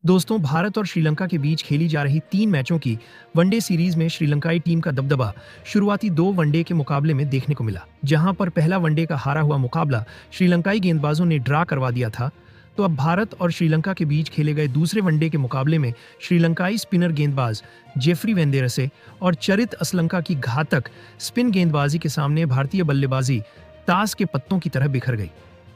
दोस्तों, भारत और श्रीलंका के बीच खेली जा रही 3 मैचों की वनडे सीरीज में श्रीलंकाई टीम का दबदबा शुरुआती 2 वनडे के मुकाबले में देखने को मिला। जहां पर पहला वनडे का हारा हुआ मुकाबला श्रीलंकाई गेंदबाजों ने ड्रा करवा दिया था, तो अब भारत और श्रीलंका के बीच खेले गए दूसरे वनडे के मुकाबले में श्रीलंकाई स्पिनर गेंदबाज जेफरी वेंदेरसे और चरित असलंका की घातक स्पिन गेंदबाजी के सामने भारतीय बल्लेबाजी ताश के पत्तों की तरह बिखर गई।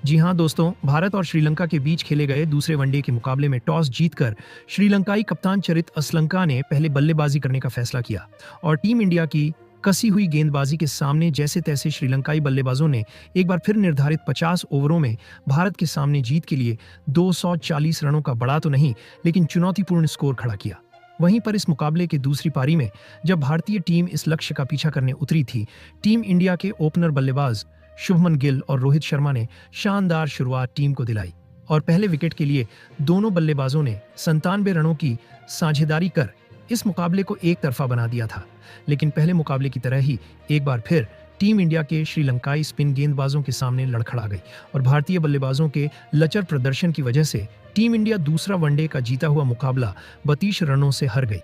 जी हां दोस्तों, भारत और श्रीलंका के बीच खेले गए दूसरे वनडे के मुकाबले में टॉस जीतकर श्रीलंकाई कप्तान चरित असलंका ने पहले बल्लेबाजी करने का फैसला किया और टीम इंडिया की कसी हुई गेंदबाजी के सामने जैसे तैसे श्रीलंकाई बल्लेबाजों ने एक बार फिर निर्धारित 50 ओवरों में भारत के सामने जीत के लिए 240 रनों का बड़ा तो नहीं लेकिन चुनौतीपूर्ण स्कोर खड़ा किया। वहीं पर इस मुकाबले के दूसरी पारी में जब भारतीय टीम इस लक्ष्य का पीछा करने उतरी थी, टीम इंडिया के ओपनर बल्लेबाज शुभमन गिल और रोहित शर्मा ने शानदार शुरुआत टीम को दिलाई और पहले विकेट के लिए दोनों बल्लेबाजों ने 97 रनों की साझेदारी कर इस मुकाबले को एक तरफा बना दिया था। लेकिन पहले मुकाबले की तरह ही एक बार फिर टीम इंडिया के श्रीलंकाई स्पिन गेंदबाजों के सामने लड़खड़ा गई और भारतीय बल्लेबाजों के लचर प्रदर्शन की वजह से टीम इंडिया दूसरा वनडे का जीता हुआ मुकाबला 32 रनों से हार गई।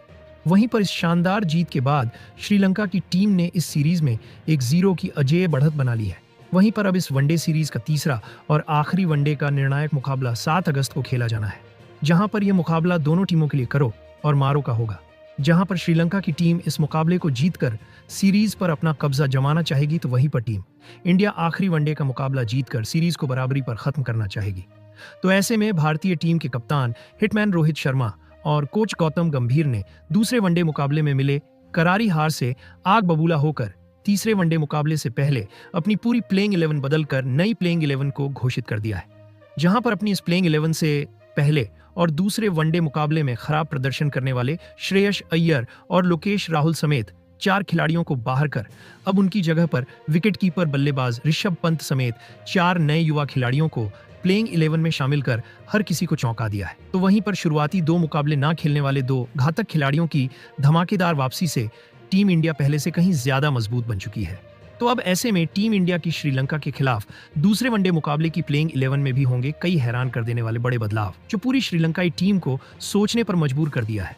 वहीं पर इस शानदार जीत के बाद श्रीलंका की टीम ने इस सीरीज में 1-0 की अजेय बढ़त बना ली है। वहीं पर अब इस वनडे सीरीज का तीसरा और आखिरी वनडे का निर्णायक मुकाबला 7 अगस्त को खेला जाना है, जहां पर यह मुकाबला दोनों टीमों के लिए करो और मारो का होगा। जहां पर श्रीलंका की टीम इस मुकाबले को जीतकर सीरीज पर अपना कब्जा जमाना चाहेगी, तो वहीं पर टीम इंडिया आखिरी वनडे का मुकाबला जीतकर सीरीज को बराबरी पर खत्म करना चाहेगी। तो ऐसे में भारतीय टीम के कप्तान हिटमैन रोहित शर्मा और कोच गौतम गंभीर ने दूसरे वनडे मुकाबले में मिले करारी हार से आग बबूला होकर तीसरे वनडे मुकाबले से पहले अपनी पूरी प्लेइंग 11 बदलकर नई प्लेइंग 11 को घोषित कर दिया है। जहां पर अपनी इस प्लेइंग 11 से पहले और दूसरे वनडे मुकाबले में खराब प्रदर्शन करने वाले श्रेयस अय्यर और लोकेश राहुल समेत 4 खिलाड़ियों को बाहर कर अब उनकी जगह पर विकेटकीपर बल्लेबाज ऋषभ पंत समेत 4 नए युवा खिलाड़ियों को प्लेइंग 11 में शामिल कर हर किसी को चौंका दिया है। तो वहीं पर शुरुआती 2 मुकाबले ना खेलने वाले 2 घातक खिलाड़ियों की धमाकेदार वापसी से टीम इंडिया पहले से कहीं ज्यादा मजबूत बन चुकी है। तो अब ऐसे में टीम इंडिया की श्रीलंका के खिलाफ दूसरे वनडे मुकाबले की प्लेइंग 11 में भी होंगे कई हैरान कर देने वाले बड़े बदलाव, जो पूरी श्रीलंकाई टीम को सोचने पर मजबूर कर दिया है।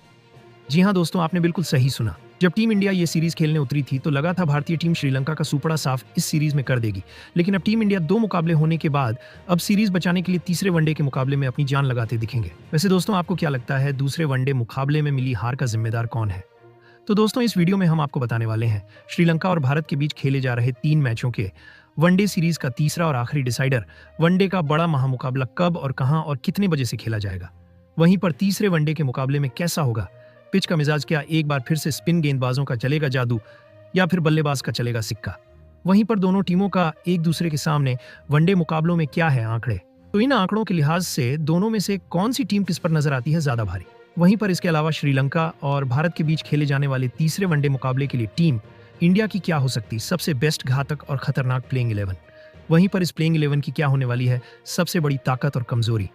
जी हां दोस्तों, आपने बिल्कुल सही सुना। जब टीम इंडिया ये सीरीज खेलने उतरी थी तो लगा था भारतीय टीम श्रीलंका का सुपड़ा साफ इस सीरीज में कर देगी, लेकिन अब टीम इंडिया 2 मुकाबले होने के बाद अब सीरीज बचाने के लिए तीसरे वनडे के मुकाबले में अपनी जान लगाते दिखेंगे। वैसे दोस्तों, आपको क्या लगता है दूसरे वनडे मुकाबले में मिली हार का जिम्मेदार कौन है? तो दोस्तों, इस वीडियो में हम आपको बताने वाले हैं श्रीलंका और भारत के बीच खेले जा रहे 3 मैचों के वनडे सीरीज का तीसरा और आखिरी डिसाइडर वनडे का बड़ा महामुकाबला कब और कहां और कितने बजे से खेला जाएगा। वहीं पर तीसरे वनडे के मुकाबले में कैसा होगा पिच का मिजाज, क्या एक बार फिर से स्पिन गेंदबाजों का चलेगा जादू या फिर बल्लेबाज का चलेगा सिक्का। वहीं पर दोनों टीमों का एक दूसरे के सामने वनडे मुकाबलों में क्या है आंकड़े, तो इन आंकड़ों के लिहाज से दोनों में से कौन सी टीम किस पर नजर आती है ज्यादा भारी। वहीं पर इसके अलावा श्रीलंका और भारत के बीच खेले जाने वाले तीसरे वनडे मुकाबले के लिए टीम इंडिया की क्या हो सकती सबसे बेस्ट घातक और खतरनाक प्लेइंग 11। वहीं पर इस प्लेइंग 11 की क्या होने वाली है सबसे बड़ी ताकत और कमजोरी,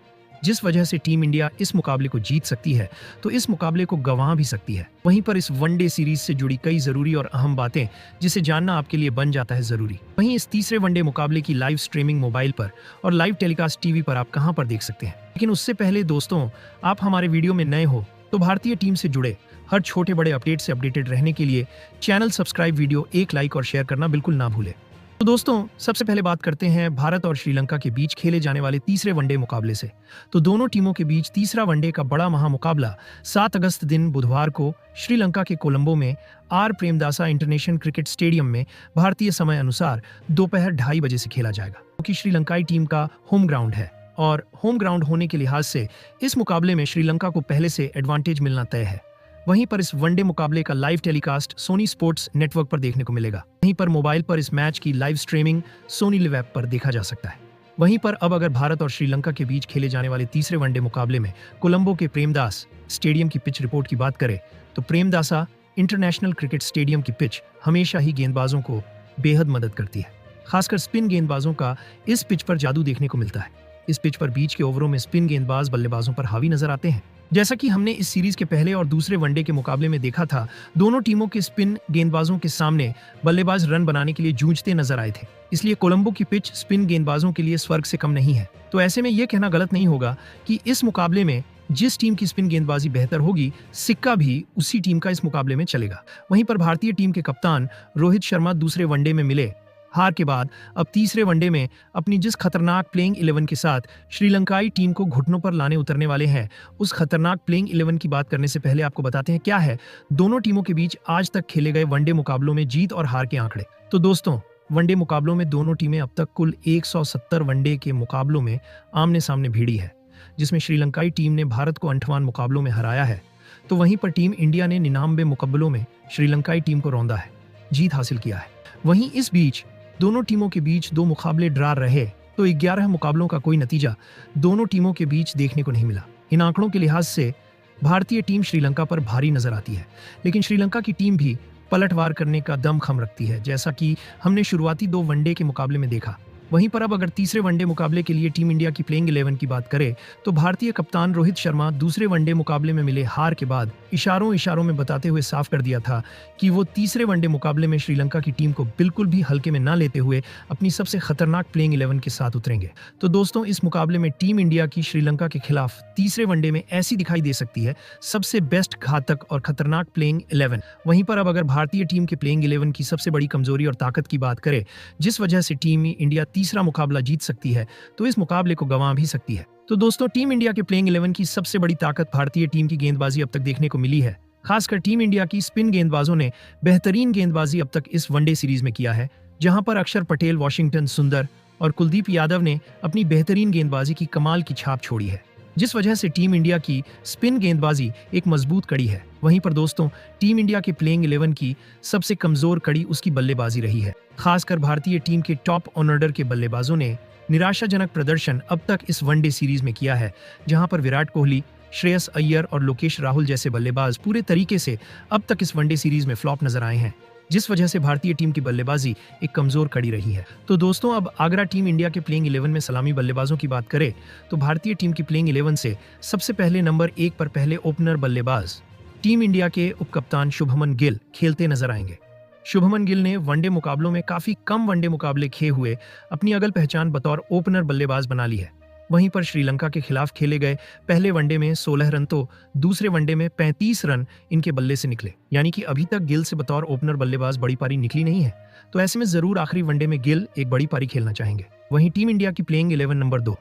जिस वजह से टीम इंडिया इस मुकाबले को जीत सकती है तो इस मुकाबले को गंवा भी सकती है। वहीं पर इस वनडे सीरीज से जुड़ी कई जरूरी और अहम बातें जिसे जानना आपके लिए बन जाता है जरूरी। वहीं इस तीसरे वनडे मुकाबले की लाइव स्ट्रीमिंग मोबाइल पर और लाइव टेलीकास्ट टीवी पर आप कहां पर देख सकते हैं। लेकिन उससे पहले दोस्तों, आप हमारे वीडियो में नए हो तो भारतीय टीम से जुड़े हर छोटे बड़े अपडेट से अपडेटेड रहने के लिए चैनल सब्सक्राइब, वीडियो एक लाइक और शेयर करना बिल्कुल ना भूलें। तो दोस्तों, सबसे पहले बात करते हैं भारत और श्रीलंका के बीच खेले जाने वाले तीसरे वनडे मुकाबले से। तो दोनों टीमों के बीच तीसरा वनडे का बड़ा महामुकाबला 7 अगस्त दिन बुधवार को श्रीलंका के कोलंबो में R Premadasa international cricket stadium में भारतीय समय अनुसार दोपहर 2:30 बजे से खेला जाएगा, क्योंकि श्रीलंकाई टीम का होम ग्राउंड है और होम ग्राउंड होने के लिहाज से इस मुकाबले में श्रीलंका को पहले से एडवांटेज मिलना तय है। वहीं पर इस वनडे मुकाबले का live telecast Sony sports network पर देखने को मिलेगा। वहीं पर मोबाइल पर इस मैच की live streaming Sony Liv app पर देखा जा सकता है। वहीं पर अब अगर भारत और श्रीलंका के बीच खेले जाने वाले तीसरे वनडे मुकाबले में कोलंबो के प्रेमदास स्टेडियम की पिच रिपोर्ट की बात करें तो प्रेमदासा इंटरनेशनल क्रिकेट स्टेडियम की पिच हमेशा ही गेंदबाजों को बेहद मदद करती है। खासकर स्पिन गेंदबाजों का इस पिच पर जादू देखने को मिलता है। इस पिच पर बीच के ओवरों में स्पिन गेंदबाज बल्लेबाजों पर हावी नजर आते हैं। जैसा कि हमने इस सीरीज के पहले और दूसरे वनडे के मुकाबले में देखा था, दोनों टीमों के स्पिन गेंदबाजों के सामने बल्लेबाज रन बनाने के लिए जूझते नजर आए थे। इसलिए कोलंबो की पिच स्पिन गेंदबाजों के लिए स्वर्ग से कम नहीं है। तो ऐसे में यह कहना गलत नहीं होगा कि इस मुकाबले में जिस टीम की स्पिन गेंदबाजी बेहतर होगी, सिक्का भी उसी टीम का इस मुकाबले में चलेगा। वहीं पर भारतीय टीम के कप्तान रोहित शर्मा दूसरे वनडे में मिले हार के बाद अब तीसरे वनडे में अपनी जिस खतरनाक प्लेइंग 11 के साथ श्रीलंकाई टीम को घुटनों पर लाने उतरने वाले हैं, उस खतरनाक प्लेइंग 11 की बात करने से पहले आपको बताते हैं क्या है दोनों टीमों के बीच आज तक खेले गए वनडे मुकाबलों में जीत और हार के आंकड़े। तो दोस्तों, वनडे मुकाबलों में दोनों टीमें अब तक कुल 170 वनडे के मुकाबलों में आमने सामने भिड़ी है, जिसमें श्रीलंकाई टीम ने भारत को 58 मुकाबलों में हराया है, तो वहीं पर टीम इंडिया ने 99 मुकाबलों में श्रीलंकाई टीम को रौंदा है, जीत हासिल किया है। वहीं इस बीच दोनों टीमों के बीच 2 मुकाबले ड्रा रहे, तो 11 मुकाबलों का कोई नतीजा दोनों टीमों के बीच देखने को नहीं मिला। इन आंकड़ों के लिहाज से भारतीय टीम श्रीलंका पर भारी नजर आती है, लेकिन श्रीलंका की टीम भी पलटवार करने का दमखम रखती है, जैसा कि हमने शुरुआती 2 वनडे के मुकाबले में देखा। वहीं पर अब अगर तीसरे वनडे मुकाबले के लिए टीम इंडिया की प्लेइंग 11 की बात करें, तो भारतीय कप्तान रोहित शर्मा दूसरे वनडे मुकाबले में मिले हार के बाद इशारों में बताते हुए साफ कर दिया था कि वो तीसरे वनडे मुकाबले में श्रीलंका की टीम को बिल्कुल भी हल्के में ना लेते हुए अपनी सबसे खतरनाक प्लेइंग 11 के साथ उतरेंगे। तो दोस्तों, इस मुकाबले में टीम इंडिया की श्रीलंका के खिलाफ तीसरे वनडे में ऐसी दिखाई दे सकती है सबसे बेस्ट घातक और खतरनाक प्लेइंग 11। वहीं पर अब अगर भारतीय टीम के प्लेइंग 11 की सबसे बड़ी कमजोरी और ताकत की बात करें, जिस वजह से टीम इंडिया तीसरा मुकाबला जीत सकती है, तो इस मुकाबले को गंवा भी सकती है। तो दोस्तों, टीम इंडिया के प्लेइंग 11 की सबसे बड़ी ताकत भारतीय टीम की गेंदबाजी अब तक देखने को मिली है। खासकर टीम इंडिया की स्पिन गेंदबाजों ने बेहतरीन गेंदबाजी अब तक इस वनडे सीरीज में किया है, जहां पर अक्षर पटेल, वॉशिंगटन सुंदर और कुलदीप यादव ने अपनी बेहतरीन गेंदबाजी की कमाल की छाप छोड़ी है, जिस वजह से टीम इंडिया की स्पिन गेंदबाजी एक मजबूत कड़ी है। वहीं पर दोस्तों, टीम इंडिया के प्लेइंग 11 की सबसे कमजोर कड़ी उसकी बल्लेबाजी रही है। खासकर भारतीय टीम के टॉप ऑर्डर के बल्लेबाजों ने निराशाजनक प्रदर्शन अब तक इस वनडे सीरीज में किया है, जहां पर विराट कोहली, श्रेयस अय्यर और लोकेश राहुल जैसे बल्लेबाज पूरे तरीके से अब तक इस वनडे सीरीज में फ्लॉप नजर आए हैं, जिस वजह से भारतीय टीम की बल्लेबाजी एक कमजोर कड़ी रही है। तो दोस्तों, अब अगर टीम इंडिया के प्लेइंग 11 में सलामी बल्लेबाजों की बात करें, तो भारतीय टीम की प्लेइंग 11 से सबसे पहले नंबर 1 पर पहले ओपनर बल्लेबाज टीम इंडिया के उपकप्तान शुभमन गिल खेलते नजर आएंगे। शुभमन गिल ने वनडे मुकाबलों में काफी कम वनडे मुकाबले खेले हुए अपनी अगल पहचान बतौर ओपनर बल्लेबाज बना ली है। वहीं पर श्रीलंका के खिलाफ खेले गए पहले वनडे में 16 रन तो दूसरे वनडे में 35 रन इनके बल्ले से निकले, यानी कि अभी तक गिल से बतौर ओपनर बल्लेबाज बड़ी पारी निकली नहीं है। तो ऐसे में जरूर आखिरी वनडे में गिल एक बड़ी पारी खेलना चाहेंगे। वहीं टीम इंडिया की प्लेइंग 11 नंबर 2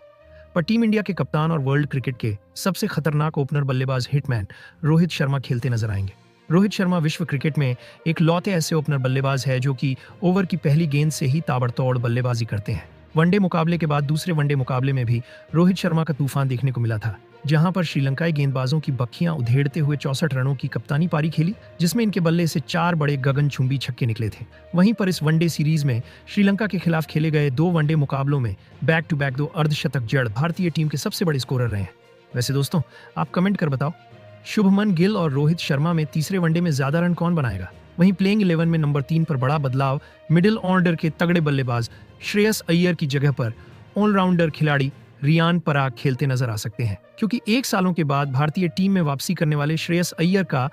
पर टीम इंडिया के कप्तान और वर्ल्ड क्रिकेट के सबसे खतरनाक ओपनर बल्लेबाज हिटमैन रोहित शर्मा खेलते नजर आएंगे। रोहित शर्मा विश्व क्रिकेट में एक लौते ऐसे ओपनर बल्लेबाज है जो कि ओवर की पहली गेंद से ही ताबड़तोड़ बल्लेबाजी करते हैं। वनडे मुकाबले के बाद दूसरे वनडे मुकाबले में भी रोहित शर्मा का तूफान देखने को मिला था, जहां पर श्रीलंकाई गेंदबाजों की बखियां उधेड़ते हुए 64 रनों की कप्तानी पारी खेली, जिसमें इनके बल्ले से 4 बड़े गगनचुंबी छक्के निकले थे। वहीं पर इस वनडे सीरीज में श्रीलंका के खिलाफ खेले गए 2 वनडे मुकाबलों में बैक टू बैक 2 अर्धशतक जड़ भारतीय टीम के सबसे बड़े स्कोरर रहे हैं। वैसे दोस्तों, आप कमेंट कर बताओ, शुभमन गिल और रोहित शर्मा में तीसरे वनडे में ज्यादा रन कौन बनाएगा? वहीं प्लेइंग 11 में नंबर 3 पर बड़ा बदलाव मिडिल ऑर्डर के तगड़े बल्लेबाज श्रेयस अय्यर की जगह पर ऑलराउंडर खिलाड़ी रियान पराग खेलते नजर आ सकते हैं, क्योंकि 1 सालों के बाद भारतीय टीम में वापसी करने वाले श्रेयस अय्यर का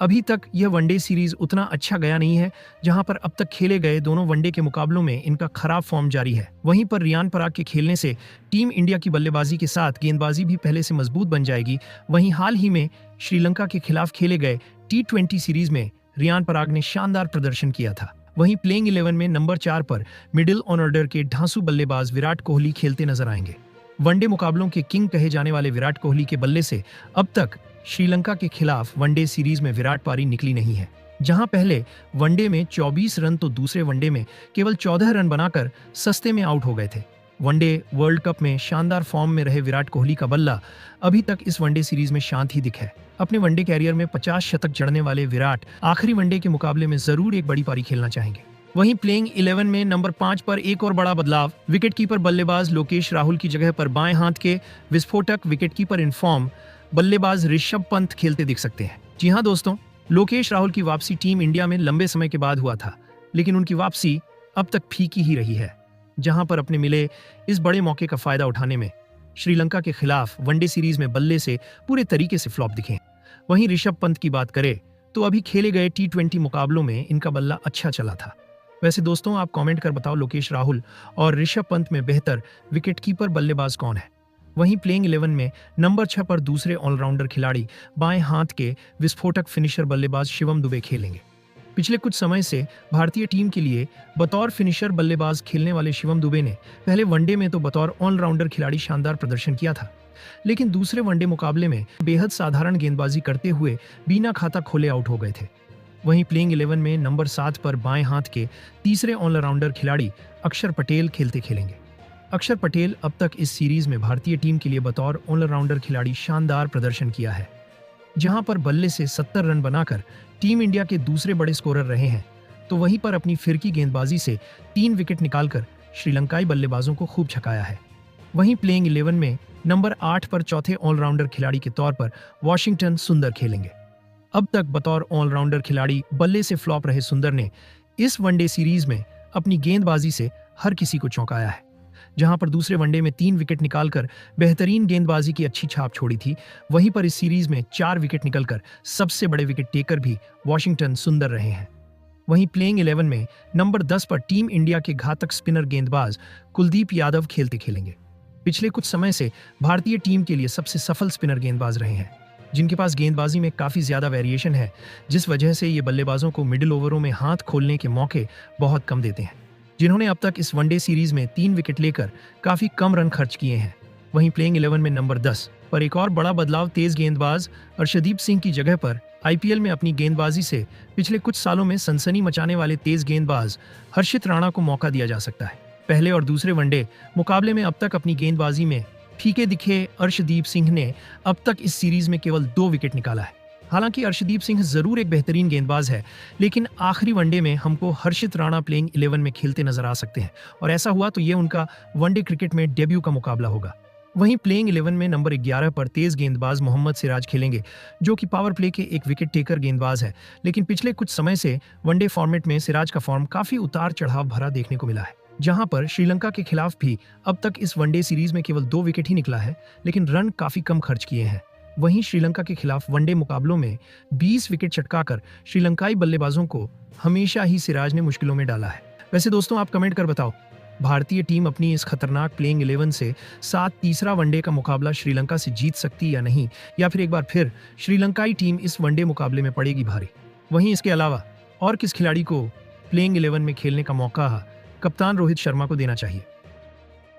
अभी तक यह वनडे सीरीज उतना अच्छा गया नहीं है, जहां पर अब तक खेले गए दोनों वनडे के मुकाबलों में इनका खराब फॉर्म जारी है। वहीं पर रियान पराग के खेलने से टीम इंडिया की बल्लेबाजी के साथ गेंदबाजी भी पहले से मजबूत बन जाएगी। वहीं हाल ही में श्रीलंका के खिलाफ खेले गए T20 सीरीज में रियान पराग ने शानदार प्रदर्शन किया था। वहीं प्लेइंग 11 में नंबर 4 पर मिडिल ऑर्डर के ढांसू बल्लेबाज विराट कोहली खेलते नजर आएंगे। वनडे मुकाबलों के किंग कहे जाने वाले विराट कोहली के बल्ले से अब तक श्रीलंका के खिलाफ वनडे सीरीज में विराट पारी निकली नहीं है, जहां पहले वनडे में 24 रन तो दूसरे वनडे में केवल 14 रन बनाकर सस्ते में आउट हो गए थे। वनडे वर्ल्ड कप में शानदार फॉर्म में रहे विराट कोहली का बल्ला अभी तक इस वनडे सीरीज में शांत ही दिखा है। अपने वनडे कैरियर में 50 शतक जड़ने वाले विराट आखिरी वनडे के मुकाबले में जरूर एक बड़ी पारी खेलना चाहेंगे। वहीं प्लेइंग 11 में नंबर 5 पर एक और बड़ा बदलाव, विकेटकीपर बल्लेबाज लोकेश राहुल की जगह पर बाएं हाथ के विस्फोटक विकेटकीपर इन फॉर्म बल्लेबाज ऋषभ पंत खेलते दिख सकते हैं। जी हां दोस्तों, लोकेश राहुल की वापसी टीम इंडिया में लंबे समय के बाद हुआ था, लेकिन उनकी वापसी अब तक फीकी ही रही है, जहां पर अपने मिले इस बड़े मौके का फायदा उठाने में श्रीलंका के खिलाफ वनडे सीरीज में बल्ले से पूरे तरीके से फ्लॉप दिखे। वहीं ऋषभ पंत की बात करें तो अभी खेले गए T20 मुकाबलों में इनका बल्ला अच्छा चला था। वैसे दोस्तों, आप कमेंट कर बताओ लोकेश राहुल और ऋषभ पंत में बेहतर विकेटकीपर बल्लेबाज कौन है? वहीं प्लेइंग 11 में नंबर 6 पर दूसरे ऑलराउंडर खिलाड़ी बाएं हाथ के विस्फोटक फिनिशर बल्लेबाज शिवम दुबे खेलेंगे। पिछले कुछ समय से भारतीय टीम के लिए बतौर फिनिशर बल्लेबाज खेलने वाले शिवम दुबे ने पहले वनडे में तो बतौर ऑलराउंडर खिलाड़ी शानदार प्रदर्शन किया था, लेकिन दूसरे वनडे मुकाबले में बेहद साधारण गेंदबाजी करते हुए बिना खाता खोले आउट हो गए थे। वहीं प्लेइंग 11 में नंबर 7 पर बाएं हाथ के तीसरे ऑलराउंडर खिलाड़ी अक्षर पटेल खेलेंगे। अक्षर पटेल अब तक इस सीरीज में भारतीय टीम के लिए बतौर ऑलराउंडर खिलाड़ी शानदार प्रदर्शन किया है, जहां पर बल्ले से 70 रन बनाकर टीम इंडिया के दूसरे बड़े स्कोरर रहे हैं, तो वहीं पर अपनी फिरकी गेंदबाजी से 3 विकेट निकालकर श्रीलंकाई बल्लेबाजों को खूब छकाया है। वहीं प्लेइंग 11 में नंबर 8 पर चौथे ऑलराउंडर खिलाड़ी के तौर पर वाशिंगटन सुंदर खेलेंगे। अब तक बतौर ऑलराउंडर खिलाड़ी बल्ले से फ्लॉप रहे सुंदर ने इस वनडे सीरीज में अपनी गेंदबाजी से हर किसी को चौंकाया है। जहां पर दूसरे वनडे में 3 विकेट निकालकर बेहतरीन गेंदबाजी की अच्छी छाप छोड़ी थी, वहीं पर इस सीरीज में 4 विकेट निकलकर सबसे बड़े विकेट टेकर भी वाशिंगटन सुंदर रहे हैं। वहीं प्लेइंग 11 में नंबर 10 पर टीम इंडिया के घातक स्पिनर गेंदबाज कुलदीप यादव खेलेंगे। पिछले कुछ समय से भारतीय टीम के लिए सबसे सफल स्पिनर गेंदबाज रहे हैं, जिनके पास गेंदबाजी में काफी ज्यादा वेरिएशन है, जिस वजह से ये बल्लेबाजों को मिडिल ओवरों में हाथ खोलने के मौके बहुत कम देते हैं, जिन्होंने अब तक इस वनडे सीरीज में 3 विकेट लेकर काफी कम रन खर्च किए हैं। वहीं प्लेइंग 11 में नंबर 10 पर एक और बड़ा बदलाव तेज गेंदबाज अर्शदीप सिंह की जगह पर आईपीएल में अपनी गेंदबाजी से पिछले कुछ सालों में सनसनी मचाने वाले तेज गेंदबाज हर्षित राणा को मौका दिया जा सकता है। पहले और दूसरे वनडे मुकाबले में अब तक अपनी गेंदबाजी में फीके दिखे अर्शदीप सिंह ने अब तक इस सीरीज में केवल 2 विकेट निकाला है। हालांकि अर्शदीप सिंह जरूर एक बेहतरीन गेंदबाज है, लेकिन आखिरी वनडे में हमको हर्षित राणा प्लेइंग 11 में खेलते नजर आ सकते हैं, और ऐसा हुआ तो ये उनका वनडे क्रिकेट में डेब्यू का मुकाबला होगा। वहीं प्लेइंग 11 में नंबर 11 पर तेज गेंदबाज मोहम्मद सिराज खेलेंगे, जो कि पावर प्ले के एक विकेट टेकर गेंदबाज है, लेकिन पिछले कुछ समय से वनडे फॉर्मेट में सिराज का फॉर्म काफी उतार चढ़ाव भरा देखने को मिला है। जहां पर श्रीलंका के खिलाफ भी अब तक इस वनडे सीरीज में केवल 2 विकेट ही निकला है, लेकिन रन काफी कम खर्च किए हैं। वहीं श्रीलंका के खिलाफ वनडे मुकाबलों में 20 विकेट चटकाकर श्रीलंकाई बल्लेबाजों को हमेशा ही सिराज ने मुश्किलों में डाला है। वैसे दोस्तों, आप कमेंट कर बताओ, भारतीय टीम अपनी इस खतरनाक प्लेइंग 11 से साथ तीसरा वनडे का मुकाबला श्रीलंका से जीत सकती या नहीं, या फिर एक बार फिर श्रीलंकाई टीम इस वनडे मुकाबले में पड़ेगी भारी। वहीं इसके अलावा और किस खिलाड़ी को प्लेइंग 11 में खेलने का मौका कप्तान रोहित शर्मा को देना चाहिए?